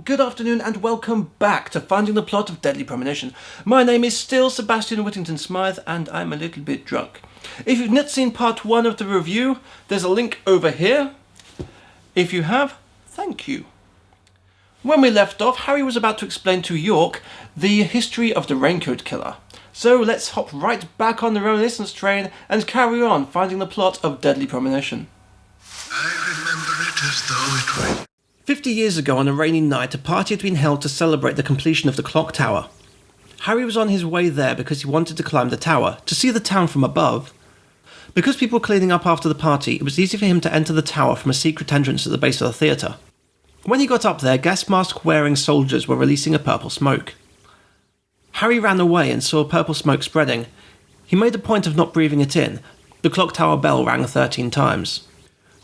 Good afternoon and welcome back to Finding the Plot of Deadly Premonition. My name is still Sebastian Whittington Smythe and I'm a little bit drunk. If you've not seen part 1 of the review, there's a link over here. If you have, thank you. When we left off, Harry was about to explain to York the history of the Raincoat Killer. So let's hop right back on the reminiscence train and carry on finding the plot of Deadly Premonition. I remember it as though it were 50 years ago on a rainy night, a party had been held to celebrate the completion of the clock tower. Harry was on his way there because he wanted to climb the tower, to see the town from above. Because people were cleaning up after the party, it was easy for him to enter the tower from a secret entrance at the base of the theatre. When he got up there, gas mask-wearing soldiers were releasing a purple smoke. Harry ran away and saw purple smoke spreading. He made a point of not breathing it in. The clock tower bell rang 13 times.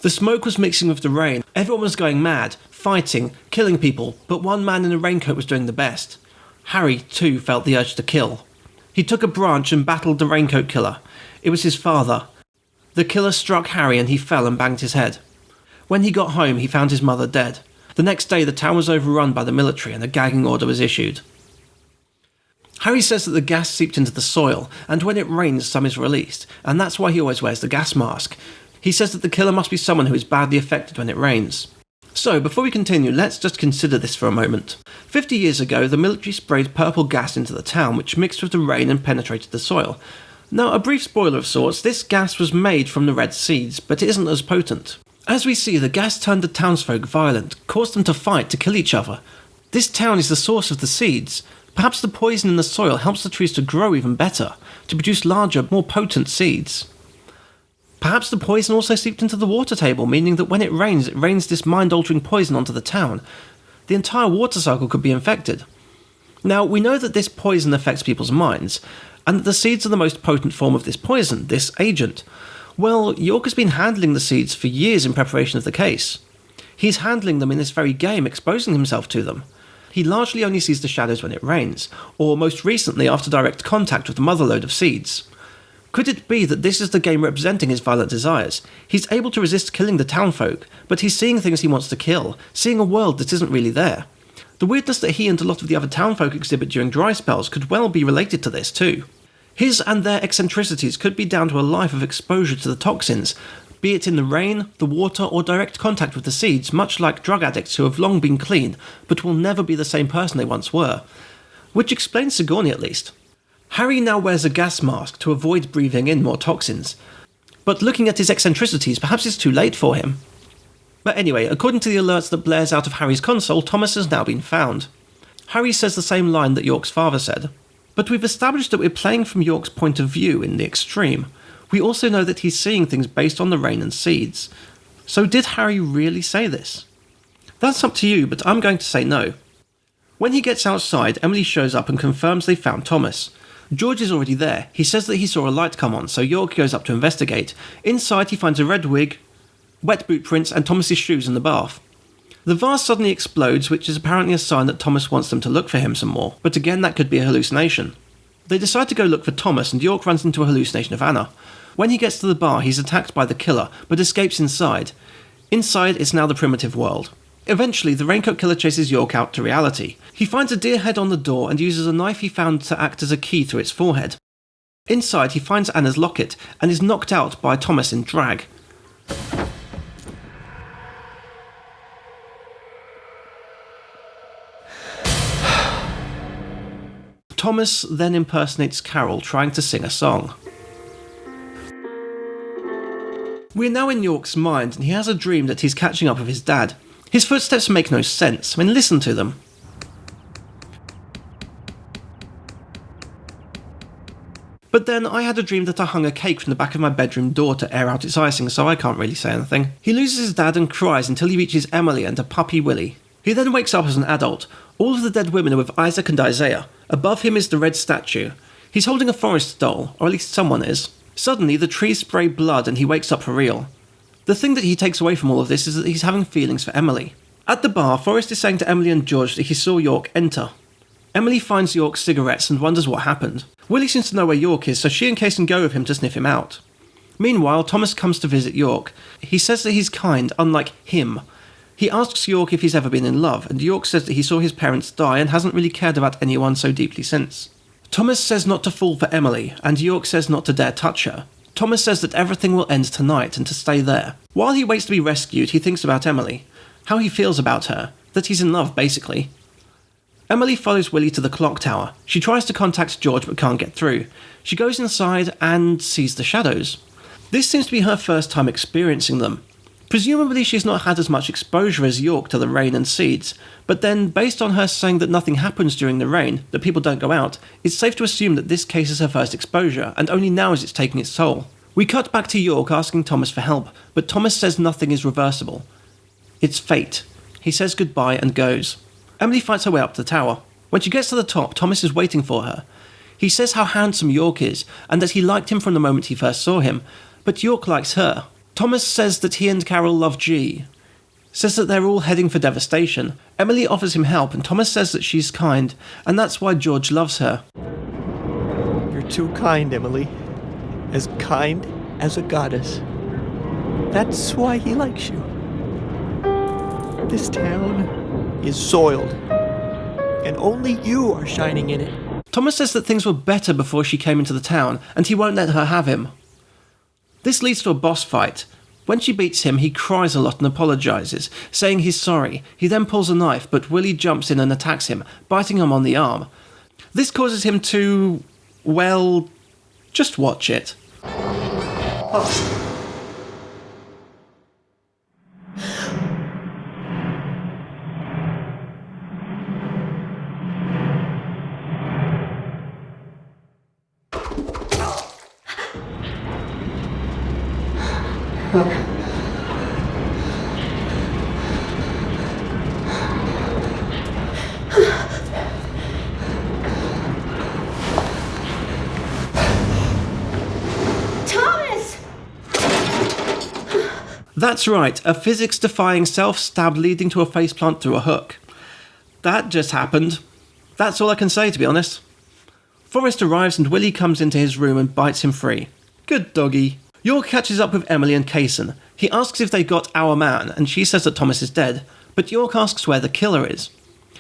The smoke was mixing with the rain. Everyone was going mad, fighting, killing people, but one man in a raincoat was doing the best. Harry, too, felt the urge to kill. He took a branch and battled the Raincoat Killer. It was his father. The killer struck Harry and he fell and banged his head. When he got home, he found his mother dead. The next day, the town was overrun by the military and a gagging order was issued. Harry says that the gas seeped into the soil, and when it rains, some is released, and that's why he always wears the gas mask. He says that the killer must be someone who is badly affected when it rains. So, before we continue, let's just consider this for a moment. 50 years ago, the military sprayed purple gas into the town, which mixed with the rain and penetrated the soil. Now, a brief spoiler of sorts, this gas was made from the red seeds, but it isn't as potent. As we see, the gas turned the townsfolk violent, caused them to fight, to kill each other. This town is the source of the seeds. Perhaps the poison in the soil helps the trees to grow even better, to produce larger, more potent seeds. Perhaps the poison also seeped into the water table, meaning that when it rains this mind-altering poison onto the town. The entire water cycle could be infected. Now, we know that this poison affects people's minds, and that the seeds are the most potent form of this poison, this agent. Well, York has been handling the seeds for years in preparation of the case. He's handling them in this very game, exposing himself to them. He largely only sees the shadows when it rains, or most recently after direct contact with the motherlode of seeds. Could it be that this is the game representing his violent desires? He's able to resist killing the townfolk, but he's seeing things he wants to kill, seeing a world that isn't really there. The weirdness that he and a lot of the other townfolk exhibit during dry spells could well be related to this too. His and their eccentricities could be down to a life of exposure to the toxins, be it in the rain, the water, or direct contact with the seeds, much like drug addicts who have long been clean, but will never be the same person they once were. Which explains Sigourney at least. Harry now wears a gas mask to avoid breathing in more toxins, but looking at his eccentricities, perhaps it's too late for him. But anyway, according to the alerts that blares out of Harry's console, Thomas has now been found. Harry says the same line that York's father said, but we've established that we're playing from York's point of view in the extreme. We also know that he's seeing things based on the rain and seeds. So did Harry really say this? That's up to you, but I'm going to say no. When he gets outside, Emily shows up and confirms they found Thomas. George is already there. He says that he saw a light come on, so York goes up to investigate. Inside, he finds a red wig, wet boot prints, and Thomas's shoes in the bath. The vase suddenly explodes, which is apparently a sign that Thomas wants them to look for him some more, but again that could be a hallucination. They decide to go look for Thomas, and York runs into a hallucination of Anna. When he gets to the bar, he's attacked by the killer, but escapes inside. Inside, it's now the primitive world. Eventually, the Raincoat Killer chases York out to reality. He finds a deer head on the door and uses a knife he found to act as a key through its forehead. Inside, he finds Anna's locket and is knocked out by Thomas in drag. Thomas then impersonates Carol, trying to sing a song. We're now in York's mind, and he has a dream that he's catching up with his dad. His footsteps make no sense. I mean, listen to them. But then I had a dream that I hung a cake from the back of my bedroom door to air out its icing, so I can't really say anything. He loses his dad and cries until he reaches Emily and a puppy Willie. He then wakes up as an adult. All of the dead women are with Isaac and Isaiah. Above him is the red statue. He's holding a forest doll, or at least someone is. Suddenly, the trees spray blood and he wakes up for real. The thing that he takes away from all of this is that he's having feelings for Emily. At the bar, Forrest is saying to Emily and George that he saw York enter. Emily finds York's cigarettes and wonders what happened. Willie seems to know where York is, so she and Case can go with him to sniff him out. Meanwhile, Thomas comes to visit York. He says that he's kind, unlike him. He asks York if he's ever been in love, and York says that he saw his parents die and hasn't really cared about anyone so deeply since. Thomas says not to fall for Emily, and York says not to dare touch her. Thomas says that everything will end tonight and to stay there. While he waits to be rescued, he thinks about Emily, how he feels about her, that he's in love, basically. Emily follows Willie to the clock tower. She tries to contact George but can't get through. She goes inside and sees the shadows. This seems to be her first time experiencing them. Presumably she's not had as much exposure as York to the rain and seeds, but then, based on her saying that nothing happens during the rain, that people don't go out, it's safe to assume that this case is her first exposure, and only now is it taking its toll. We cut back to York asking Thomas for help, but Thomas says nothing is reversible. It's fate. He says goodbye and goes. Emily fights her way up the tower. When she gets to the top, Thomas is waiting for her. He says how handsome York is, and that he liked him from the moment he first saw him, but York likes her. Thomas says that he and Carol love G. Says that they're all heading for devastation. Emily offers him help, and Thomas says that she's kind, and that's why George loves her. You're too kind, Emily. As kind as a goddess. That's why he likes you. This town is soiled, and only you are shining in it. Thomas says that things were better before she came into the town, and he won't let her have him. This leads to a boss fight. When she beats him, he cries a lot and apologises, saying he's sorry. He then pulls a knife, but Willie jumps in and attacks him, biting him on the arm. This causes him to, well, just watch it. That's right, a physics-defying self-stab leading to a faceplant through a hook. That just happened. That's all I can say, to be honest. Forrest arrives and Willie comes into his room and bites him free. Good doggy. York catches up with Emily and Kaysen. He asks if they got our man, and she says that Thomas is dead, but York asks where the killer is.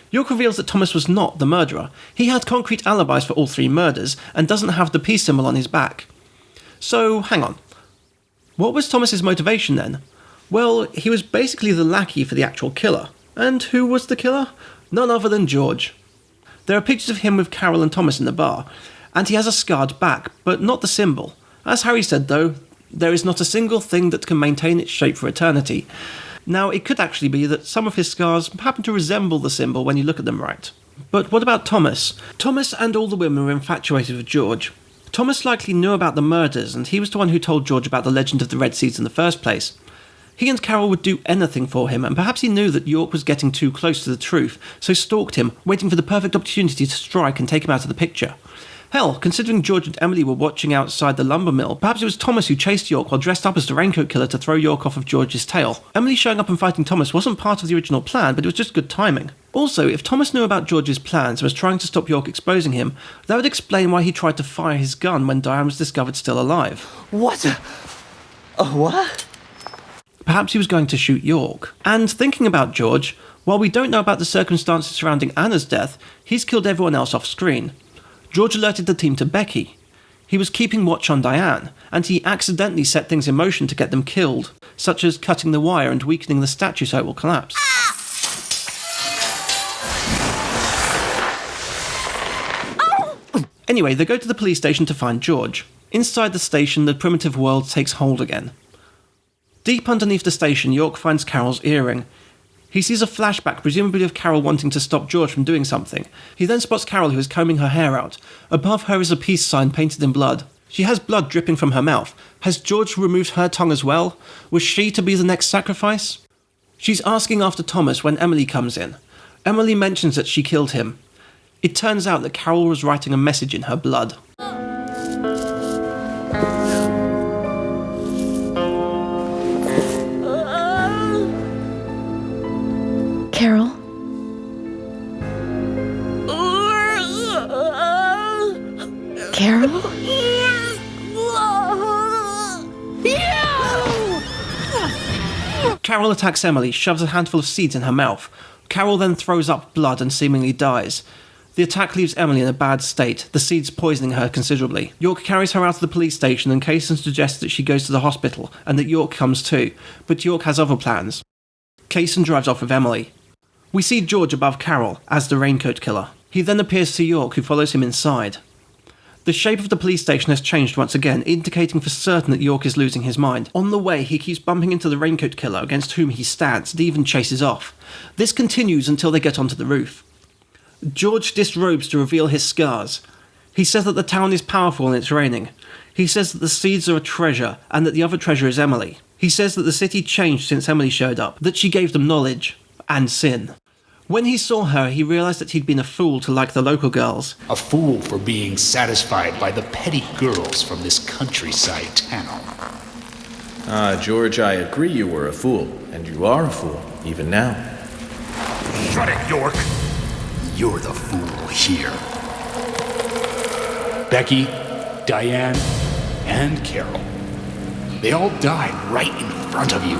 York reveals that Thomas was not the murderer. He had concrete alibis for all 3 murders, and doesn't have the peace symbol on his back. So, hang on. What was Thomas's motivation then? Well, he was basically the lackey for the actual killer. And who was the killer? None other than George. There are pictures of him with Carol and Thomas in the bar, and he has a scarred back, but not the symbol. As Harry said though, there is not a single thing that can maintain its shape for eternity. Now, it could actually be that some of his scars happen to resemble the symbol when you look at them right. But what about Thomas? Thomas and all the women were infatuated with George. Thomas likely knew about the murders, and he was the one who told George about the legend of the Red Seeds in the first place. He and Carol would do anything for him, and perhaps he knew that York was getting too close to the truth, so stalked him, waiting for the perfect opportunity to strike and take him out of the picture. Hell, considering George and Emily were watching outside the lumber mill, perhaps it was Thomas who chased York while dressed up as the Raincoat Killer to throw York off of George's tail. Emily showing up and fighting Thomas wasn't part of the original plan, but it was just good timing. Also, if Thomas knew about George's plans and was trying to stop York exposing him, that would explain why he tried to fire his gun when Diane was discovered still alive. What? What? Perhaps he was going to shoot York. And thinking about George, while we don't know about the circumstances surrounding Anna's death, he's killed everyone else off screen. George alerted the team to Becky. He was keeping watch on Diane, and he accidentally set things in motion to get them killed, such as cutting the wire and weakening the statue so it will collapse. Anyway, they go to the police station to find George. Inside the station, the primitive world takes hold again. Deep underneath the station, York finds Carol's earring. He sees a flashback, presumably of Carol wanting to stop George from doing something. He then spots Carol, who is combing her hair out. Above her is a peace sign painted in blood. She has blood dripping from her mouth. Has George removed her tongue as well? Was she to be the next sacrifice? She's asking after Thomas when Emily comes in. Emily mentions that she killed him. It turns out that Carol was writing a message in her blood. Carol? Carol? Carol attacks Emily, shoves a handful of seeds in her mouth. Carol then throws up blood and seemingly dies. The attack leaves Emily in a bad state, the seeds poisoning her considerably. York carries her out of the police station and Kaysen suggests that she goes to the hospital and that York comes too, but York has other plans. Kaysen drives off with Emily. We see George above Carol as the raincoat killer. He then appears to York, who follows him inside. The shape of the police station has changed once again, indicating for certain that York is losing his mind. On the way, he keeps bumping into the raincoat killer against whom he stands and even chases off. This continues until they get onto the roof. George disrobes to reveal his scars. He says that the town is powerful and it's raining. He says that the seeds are a treasure and that the other treasure is Emily. He says that the city changed since Emily showed up, that she gave them knowledge and sin. When he saw her, he realised that he'd been a fool to like the local girls. A fool for being satisfied by the petty girls from this countryside town. George, I agree you were a fool, and you are a fool, even now. Shut it, York! You're the fool here. Becky, Diane, and Carol. They all died right in front of you.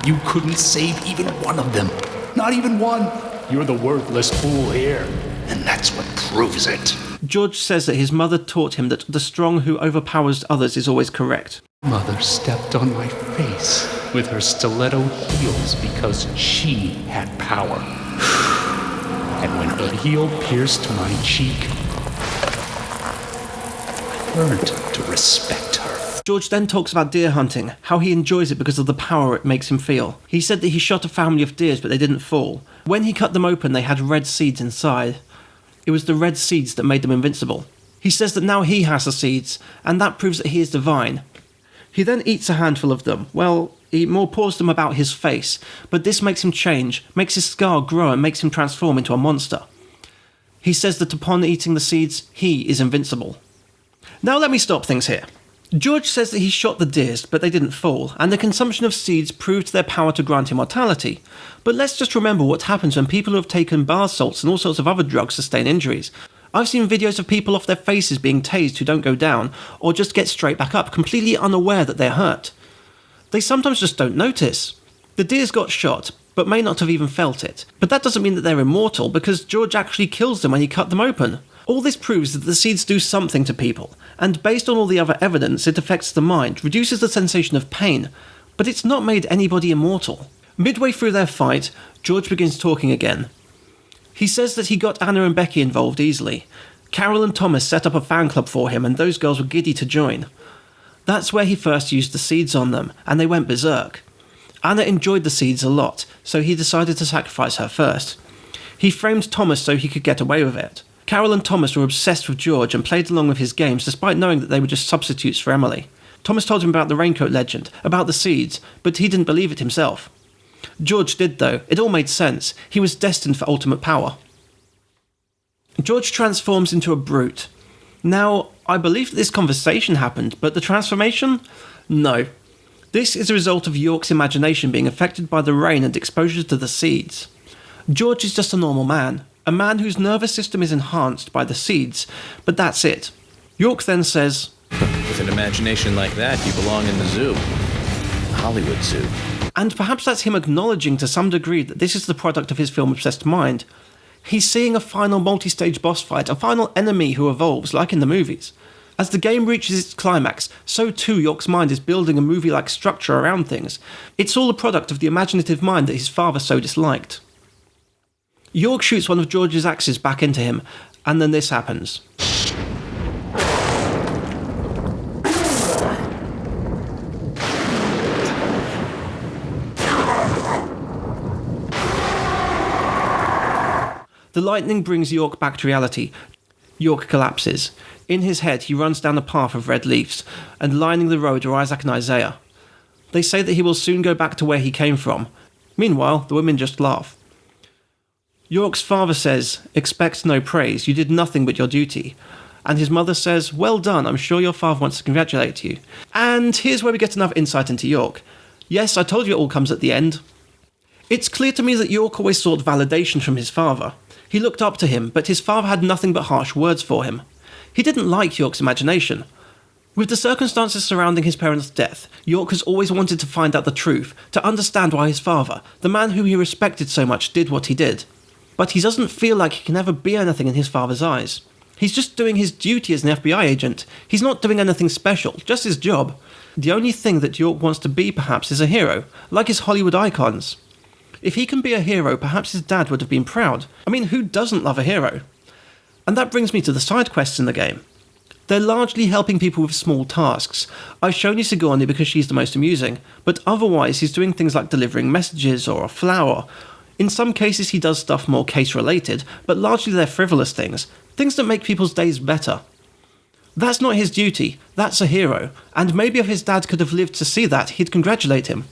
You couldn't save even one of them. Not even one. You're the worthless fool here. And that's what proves it. George says that his mother taught him that the strong who overpowers others is always correct. Mother stepped on my face with her stiletto heels because she had power. And when her heel pierced my cheek, I learned to respect her. George then talks about deer hunting, how he enjoys it because of the power it makes him feel. He said that he shot a family of deers but they didn't fall. When he cut them open they had red seeds inside. It was the red seeds that made them invincible. He says that now he has the seeds, and that proves that he is divine. He then eats a handful of them. Well, he more pours them about his face, but this makes him change, makes his scar grow and makes him transform into a monster. He says that upon eating the seeds, he is invincible. Now let me stop things here. George says that he shot the deers, but they didn't fall, and the consumption of seeds proved their power to grant immortality. But let's just remember what happens when people who have taken bath salts and all sorts of other drugs sustain injuries. I've seen videos of people off their faces being tased who don't go down, or just get straight back up, completely unaware that they're hurt. They sometimes just don't notice. The deers got shot, but may not have even felt it. But that doesn't mean that they're immortal, because George actually kills them when he cut them open. All this proves that the seeds do something to people, and based on all the other evidence, it affects the mind, reduces the sensation of pain, but it's not made anybody immortal. Midway through their fight, George begins talking again. He says that he got Anna and Becky involved easily. Carol and Thomas set up a fan club for him, and those girls were giddy to join. That's where he first used the seeds on them, and they went berserk. Anna enjoyed the seeds a lot, so he decided to sacrifice her first. He framed Thomas so he could get away with it. Carol and Thomas were obsessed with George and played along with his games despite knowing that they were just substitutes for Emily. Thomas told him about the raincoat legend, about the seeds, but he didn't believe it himself. George did though, it all made sense. He was destined for ultimate power. George transforms into a brute. Now, I believe that this conversation happened, but the transformation? No. This is a result of York's imagination being affected by the rain and exposure to the seeds. George is just a normal man. A man whose nervous system is enhanced by the seeds, but that's it. York then says, With an imagination like that, you belong in the zoo. Hollywood Zoo. And perhaps that's him acknowledging to some degree that this is the product of his film-obsessed mind. He's seeing a final multi-stage boss fight, a final enemy who evolves, like in the movies. As the game reaches its climax, so too York's mind is building a movie-like structure around things. It's all a product of the imaginative mind that his father so disliked. York shoots one of George's axes back into him, and then this happens. The lightning brings York back to reality. York collapses. In his head, he runs down a path of red leaves, and lining the road are Isaac and Isaiah. They say that he will soon go back to where he came from. Meanwhile, the women just laugh. York's father says, "Expect no praise, you did nothing but your duty." And his mother says, "Well done, I'm sure your father wants to congratulate you." And here's where we get enough insight into York. Yes, I told you it all comes at the end. It's clear to me that York always sought validation from his father. He looked up to him, but his father had nothing but harsh words for him. He didn't like York's imagination. With the circumstances surrounding his parents' death, York has always wanted to find out the truth, to understand why his father, the man whom he respected so much, did what he did. But he doesn't feel like he can ever be anything in his father's eyes. He's just doing his duty as an FBI agent. He's not doing anything special, just his job. The only thing that York wants to be, perhaps, is a hero, like his Hollywood icons. If he can be a hero, perhaps his dad would have been proud. I mean, who doesn't love a hero? And that brings me to the side quests in the game. They're largely helping people with small tasks. I've shown you Sigourney because she's the most amusing, but otherwise he's doing things like delivering messages or a flower. In some cases he does stuff more case-related, but largely they're frivolous things that make people's days better. That's not his duty, that's a hero, and maybe if his dad could have lived to see that, he'd congratulate him.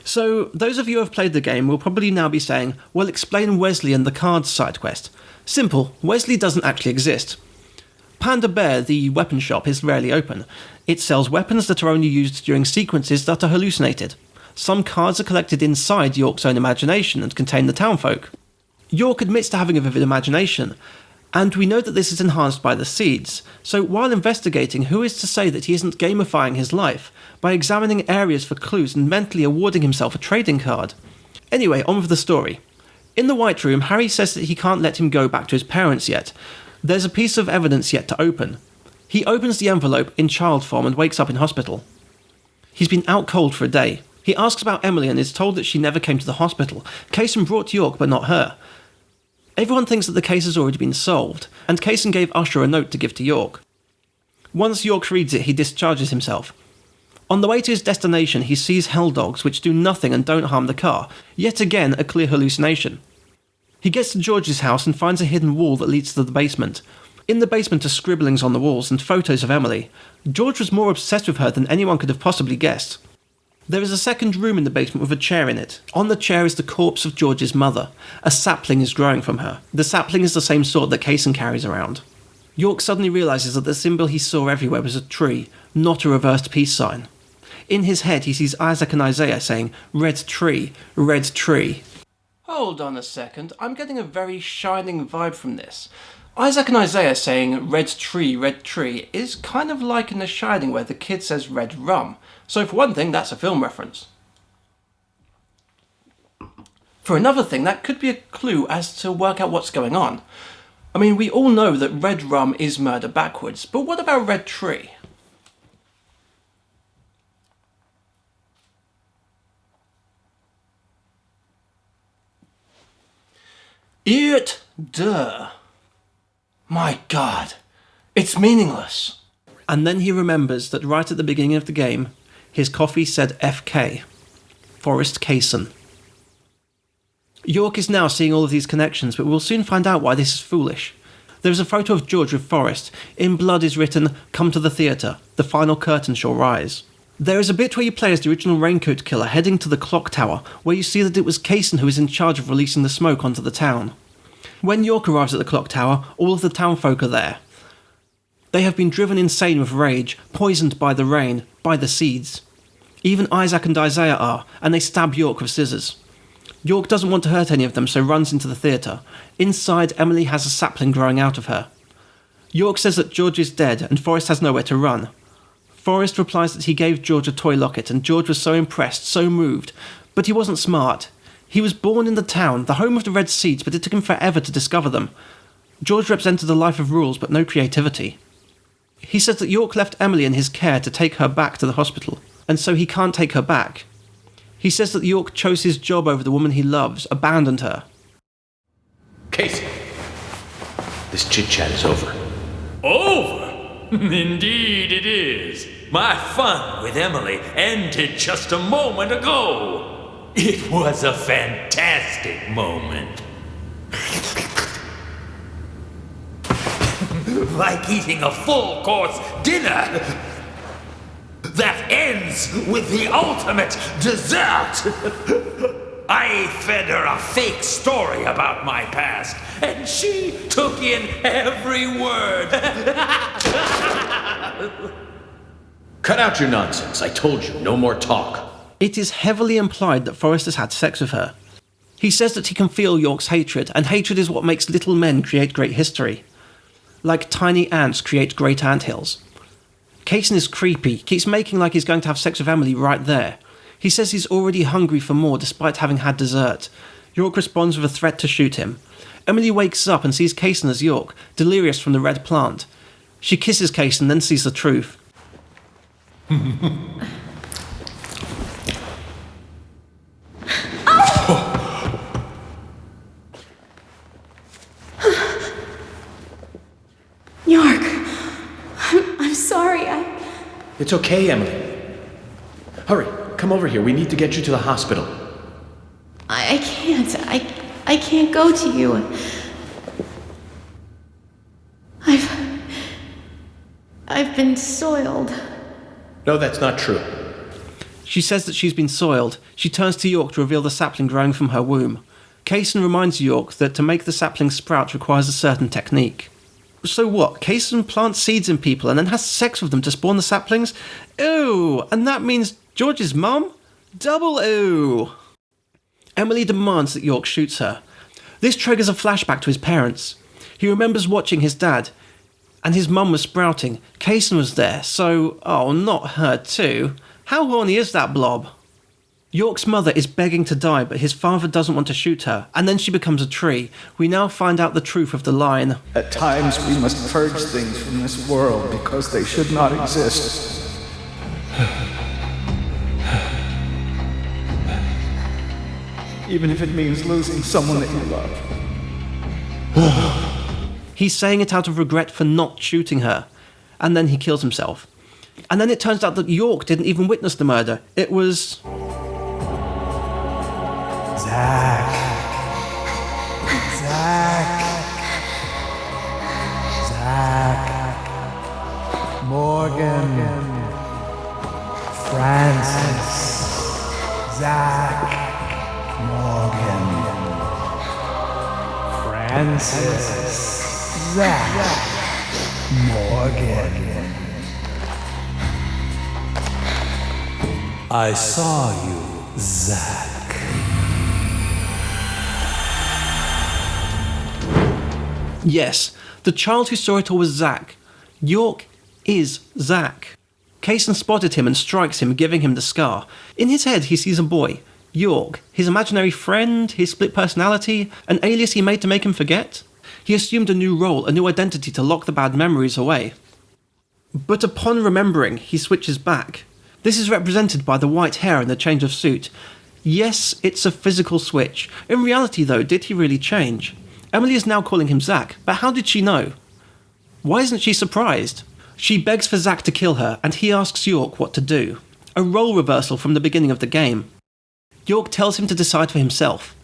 So, those of you who have played the game will probably now be saying, well, explain Wesley and the cards side quest. Simple, Wesley doesn't actually exist. Panda Bear, the weapon shop, is rarely open. It sells weapons that are only used during sequences that are hallucinated. Some cards are collected inside York's own imagination and contain the townfolk. York admits to having a vivid imagination, and we know that this is enhanced by the seeds, so while investigating, who is to say that he isn't gamifying his life by examining areas for clues and mentally awarding himself a trading card? Anyway, on with the story. In the White Room, Harry says that he can't let him go back to his parents yet. There's a piece of evidence yet to open. He opens the envelope in child form and wakes up in hospital. He's been out cold for a day. He asks about Emily and is told that she never came to the hospital. Kaysen brought York, but not her. Everyone thinks that the case has already been solved, and Kaysen gave Usher a note to give to York. Once York reads it, he discharges himself. On the way to his destination, he sees hell dogs which do nothing and don't harm the car. Yet again, a clear hallucination. He gets to George's house and finds a hidden wall that leads to the basement. In the basement are scribblings on the walls and photos of Emily. George was more obsessed with her than anyone could have possibly guessed. There is a second room in the basement with a chair in it. On the chair is the corpse of George's mother. A sapling is growing from her. The sapling is the same sort that Kaysen carries around. York suddenly realises that the symbol he saw everywhere was a tree, not a reversed peace sign. In his head he sees Isaac and Isaiah saying, "Red tree, red tree." Hold on a second, I'm getting a very Shining vibe from this. Isaac and Isaiah saying red tree is kind of like in The Shining where the kid says red rum. So for one thing, that's a film reference. For another thing, that could be a clue as to work out what's going on. I mean, we all know that red rum is murder backwards, but what about red tree? My God, it's meaningless. And then he remembers that right at the beginning of the game, his coffee said FK, Forrest Kaysen. York is now seeing all of these connections, but we'll soon find out why this is foolish. There is a photo of George with Forrest. In blood is written, "Come to the theatre, the final curtain shall rise." There is a bit where you play as the original Raincoat Killer heading to the clock tower, where you see that it was Kaysen who is in charge of releasing the smoke onto the town. When York arrives at the clock tower, all of the townfolk are there. They have been driven insane with rage, poisoned by the rain, by the seeds. Even Isaac and Isaiah are, and they stab York with scissors. York doesn't want to hurt any of them, so runs into the theatre. Inside, Emily has a sapling growing out of her. York says that George is dead, and Forrest has nowhere to run. Forrest replies that he gave George a toy locket, and George was so impressed, so moved. But he wasn't smart. He was born in the town, the home of the Red Seeds, but it took him forever to discover them. George represented a life of rules, but no creativity. He says that York left Emily in his care to take her back to the hospital, and so he can't take her back. He says that York chose his job over the woman he loves, abandoned her. Casey, this chit-chat is over. Over? Indeed it is. My fun with Emily ended just a moment ago. It was a fantastic moment. Like eating a full-course dinner that ends with the ultimate dessert. I fed her a fake story about my past, and she took in every word. Cut out your nonsense. I told you, no more talk. It is heavily implied that Forrest has had sex with her. He says that he can feel York's hatred, and hatred is what makes little men create great history. Like tiny ants create great anthills. Kaysen is creepy, keeps making like he's going to have sex with Emily right there. He says he's already hungry for more despite having had dessert. York responds with a threat to shoot him. Emily wakes up and sees Kaysen as York, delirious from the red plant. She kisses Kaysen, then sees the truth. York, I'm sorry. It's okay, Emily. Hurry, come over here. We need to get you to the hospital. I can't. I can't go to you. I've been soiled. No, that's not true. She says that she's been soiled. She turns to York to reveal the sapling growing from her womb. Kaysen reminds York that to make the sapling sprout requires a certain technique. So what? Kaysen plants seeds in people and then has sex with them to spawn the saplings? Ooh, and that means George's mum? Double ooh! Emily demands that York shoots her. This triggers a flashback to his parents. He remembers watching his dad, and his mum was sprouting. Kaysen was there, so, oh, not her too. How horny is that blob? York's mother is begging to die, but his father doesn't want to shoot her, and then she becomes a tree. We now find out the truth of the line. At times we must purge things from this world because they should not exist. Even if it means losing someone that you love. He's saying it out of regret for not shooting her, and then he kills himself. And then it turns out that York didn't even witness the murder. It was... Zach. Morgan. Francis. Zach. Morgan. Francis. Zach. Morgan. I saw you, Zach. Yes, the child who saw it all was Zach. York is Zach. Kaysen spotted him and strikes him, giving him the scar. In his head, he sees a boy, York, his imaginary friend, his split personality, an alias he made to make him forget. He assumed a new role, a new identity to lock the bad memories away. But upon remembering, he switches back. This is represented by the white hair and the change of suit. Yes, it's a physical switch. In reality, though, did he really change? Emily is now calling him Zach, but how did she know? Why isn't she surprised? She begs for Zach to kill her, and he asks York what to do. A role reversal from the beginning of the game. York tells him to decide for himself.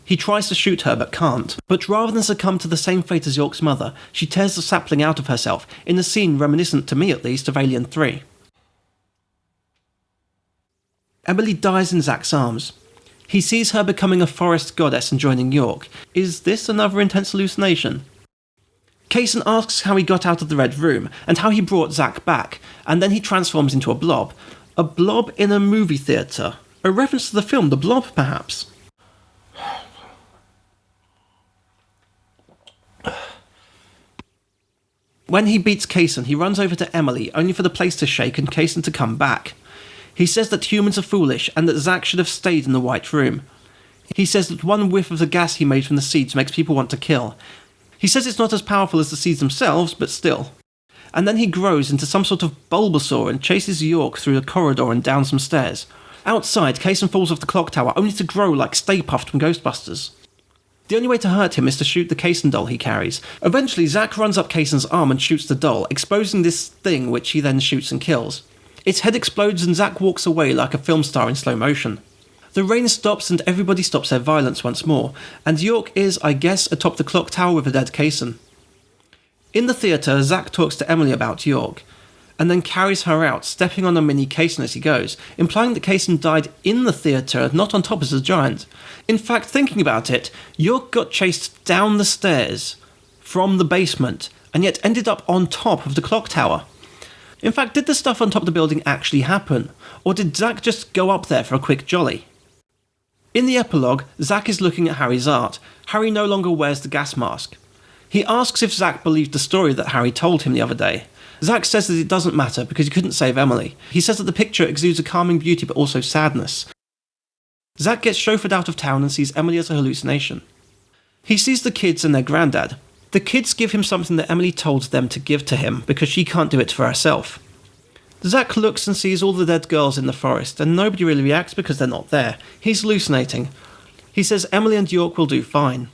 He tries to shoot her, but can't. But rather than succumb to the same fate as York's mother, she tears the sapling out of herself, in a scene reminiscent, to me at least, of Alien 3. Emily dies in Zach's arms. He sees her becoming a forest goddess and joining York. Is this another intense hallucination? Kaysen asks how he got out of the Red Room, and how he brought Zach back, and then he transforms into a blob. A blob in a movie theatre. A reference to the film The Blob, perhaps? When he beats Kaysen, he runs over to Emily, only for the place to shake and Kaysen to come back. He says that humans are foolish and that Zach should have stayed in the White Room. He says that one whiff of the gas he made from the seeds makes people want to kill. He says it's not as powerful as the seeds themselves, but still. And then he grows into some sort of Bulbasaur and chases York through the corridor and down some stairs. Outside, Kaysen falls off the clock tower, only to grow like Stay Puft from Ghostbusters. The only way to hurt him is to shoot the Kaysen doll he carries. Eventually, Zach runs up Kaysen's arm and shoots the doll, exposing this thing which he then shoots and kills. Its head explodes and Zach walks away like a film star in slow motion. The rain stops and everybody stops their violence once more, and York is, I guess, atop the clock tower with a dead Kaysen. In the theatre, Zach talks to Emily about York, and then carries her out, stepping on a mini Kaysen as he goes, implying that Kaysen died in the theatre, not on top as a giant. In fact, thinking about it, York got chased down the stairs from the basement, and yet ended up on top of the clock tower. In fact, did the stuff on top of the building actually happen? Or did Zach just go up there for a quick jolly? In the epilogue, Zach is looking at Harry's art. Harry no longer wears the gas mask. He asks if Zach believed the story that Harry told him the other day. Zach says that it doesn't matter because he couldn't save Emily. He says that the picture exudes a calming beauty but also sadness. Zach gets chauffeured out of town and sees Emily as a hallucination. He sees the kids and their granddad. The kids give him something that Emily told them to give to him because she can't do it for herself. Zach looks and sees all the dead girls in the forest, and nobody really reacts because they're not there. He's hallucinating. He says Emily and York will do fine.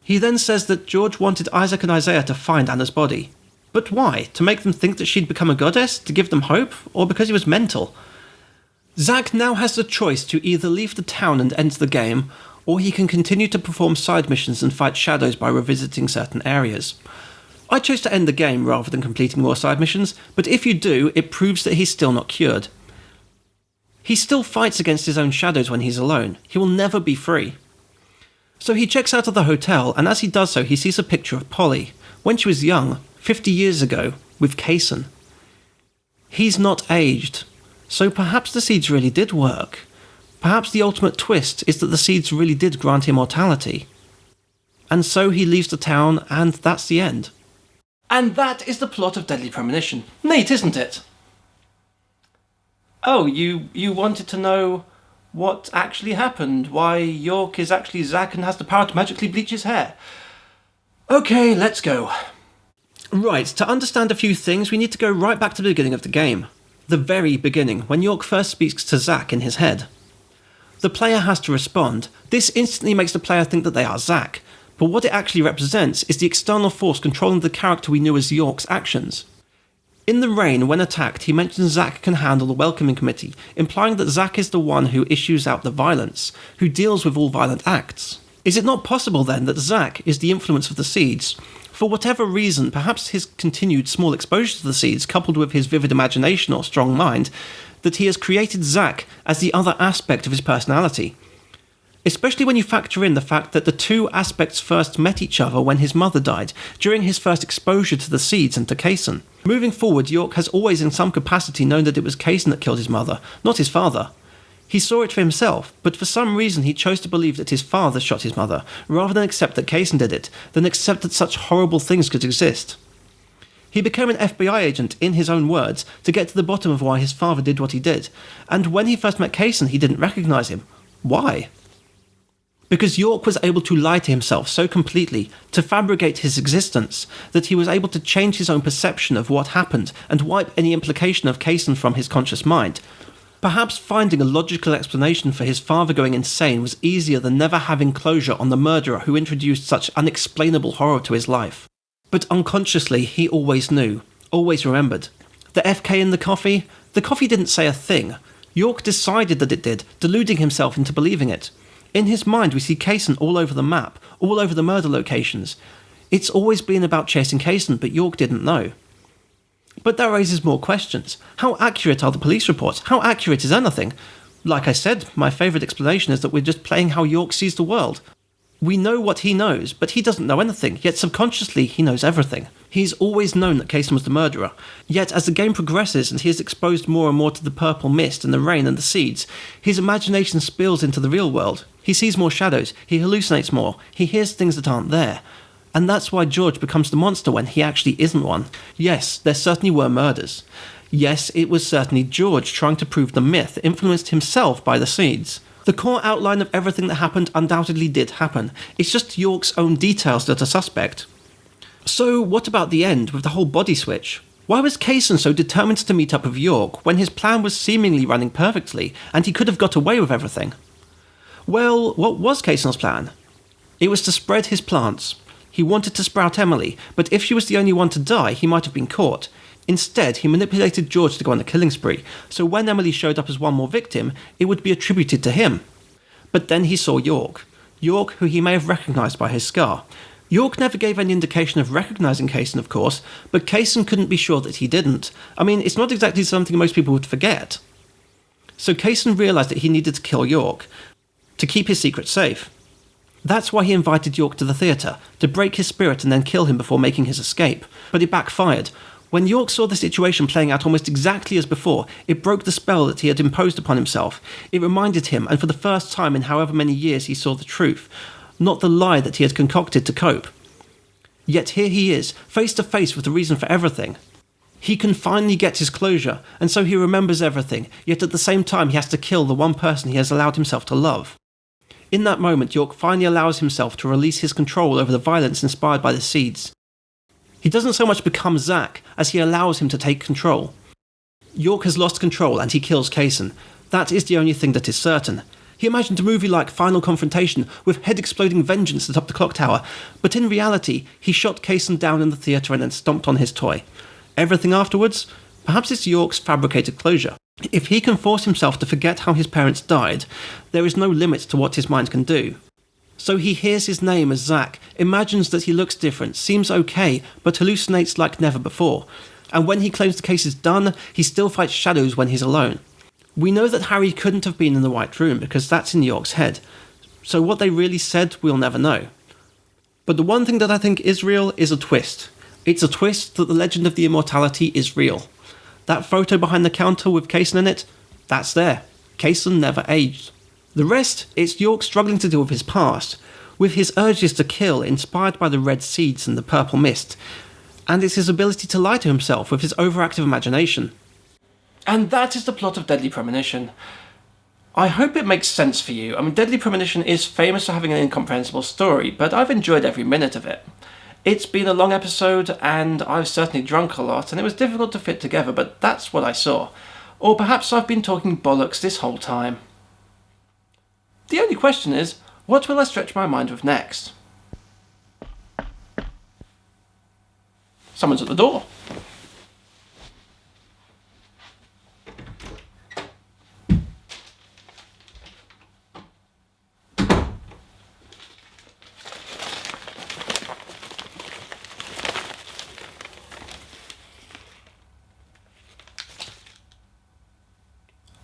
He then says that George wanted Isaac and Isaiah to find Anna's body. But why? To make them think that she'd become a goddess? To give them hope? Or because he was mental? Zach now has the choice to either leave the town and end the game, or he can continue to perform side missions and fight shadows by revisiting certain areas. I chose to end the game rather than completing more side missions, but if you do, it proves that he's still not cured. He still fights against his own shadows when he's alone. He will never be free. So he checks out of the hotel, and as he does so, he sees a picture of Polly, when she was young, 50 years ago, with Kaysen. He's not aged, so perhaps the seeds really did work. Perhaps the ultimate twist is that the seeds really did grant immortality. And so he leaves the town, and that's the end. And that is the plot of Deadly Premonition. Neat, isn't it? Oh, you wanted to know what actually happened, why York is actually Zack and has the power to magically bleach his hair. Okay, let's go. Right, to understand a few things, we need to go right back to the beginning of the game. The very beginning, when York first speaks to Zack in his head. The player has to respond. This instantly makes the player think that they are Zack, but what it actually represents is the external force controlling the character we knew as York's actions. In the rain, when attacked, he mentions Zack can handle the welcoming committee, implying that Zack is the one who issues out the violence, who deals with all violent acts. Is it not possible then that Zack is the influence of the seeds? For whatever reason, perhaps his continued small exposure to the seeds, coupled with his vivid imagination or strong mind, that he has created Zack as the other aspect of his personality. Especially when you factor in the fact that the two aspects first met each other when his mother died, during his first exposure to the seeds and to Kaysen. Moving forward, York has always in some capacity known that it was Kaysen that killed his mother, not his father. He saw it for himself, but for some reason he chose to believe that his father shot his mother, rather than accept that Kaysen did it, than accept that such horrible things could exist. He became an FBI agent, in his own words, to get to the bottom of why his father did what he did, and when he first met Kaysen he didn't recognise him. Why? Because York was able to lie to himself so completely, to fabricate his existence, that he was able to change his own perception of what happened and wipe any implication of Kaysen from his conscious mind. Perhaps finding a logical explanation for his father going insane was easier than never having closure on the murderer who introduced such unexplainable horror to his life. But unconsciously, he always knew, always remembered. The FK in the coffee didn't say a thing. York decided that it did, deluding himself into believing it. In his mind, we see Kaysen all over the map, all over the murder locations. It's always been about chasing Kaysen, but York didn't know. But that raises more questions. How accurate are the police reports? How accurate is anything? Like I said, my favourite explanation is that we're just playing how York sees the world. We know what he knows, but he doesn't know anything, yet subconsciously he knows everything. He's always known that Kaysen was the murderer, yet as the game progresses and he is exposed more and more to the purple mist and the rain and the seeds, his imagination spills into the real world. He sees more shadows, he hallucinates more, he hears things that aren't there. And that's why George becomes the monster when he actually isn't one. Yes, there certainly were murders. Yes, it was certainly George trying to prove the myth, influenced himself by the seeds. The core outline of everything that happened undoubtedly did happen. It's just York's own details that are suspect. So what about the end, with the whole body switch? Why was Kaysen so determined to meet up with York when his plan was seemingly running perfectly, and he could have got away with everything? Well, what was Kaysen's plan? It was to spread his plants. He wanted to sprout Emily, but if she was the only one to die, he might have been caught. Instead, he manipulated George to go on a killing spree, so when Emily showed up as one more victim, it would be attributed to him. But then he saw York. York, who he may have recognised by his scar. York never gave any indication of recognising Kaysen, of course, but Kaysen couldn't be sure that he didn't. I mean, it's not exactly something most people would forget. So Kaysen realised that he needed to kill York, to keep his secret safe. That's why he invited York to the theatre, to break his spirit and then kill him before making his escape. But it backfired. When York saw the situation playing out almost exactly as before, it broke the spell that he had imposed upon himself. It reminded him, and for the first time in however many years he saw the truth, not the lie that he had concocted to cope. Yet here he is, face to face with the reason for everything. He can finally get his closure, and so he remembers everything, yet at the same time he has to kill the one person he has allowed himself to love. In that moment, York finally allows himself to release his control over the violence inspired by the seeds. He doesn't so much become Zack as he allows him to take control. York has lost control and he kills Kaysen. That is the only thing that is certain. He imagined a movie like Final Confrontation with head-exploding vengeance atop the clock tower, but in reality, he shot Kaysen down in the theatre and then stomped on his toy. Everything afterwards? Perhaps it's York's fabricated closure. If he can force himself to forget how his parents died, there is no limit to what his mind can do. So he hears his name as Zack, imagines that he looks different, seems okay, but hallucinates like never before. And when he claims the case is done, he still fights shadows when he's alone. We know that Harry couldn't have been in the White Room because that's in York's head. So what they really said, we'll never know. But the one thing that I think is real is a twist. It's a twist that the legend of the immortality is real. That photo behind the counter with Kaysen in it, that's there. Kaysen never aged. The rest, it's York struggling to deal with his past, with his urges to kill inspired by the red seeds and the purple mist, and it's his ability to lie to himself with his overactive imagination. And that is the plot of Deadly Premonition. I hope it makes sense for you. I mean, Deadly Premonition is famous for having an incomprehensible story, but I've enjoyed every minute of it. It's been a long episode, and I've certainly drunk a lot, and it was difficult to fit together, but that's what I saw. Or perhaps I've been talking bollocks this whole time. The only question is, what will I stretch my mind with next? Someone's at the door.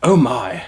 Oh my.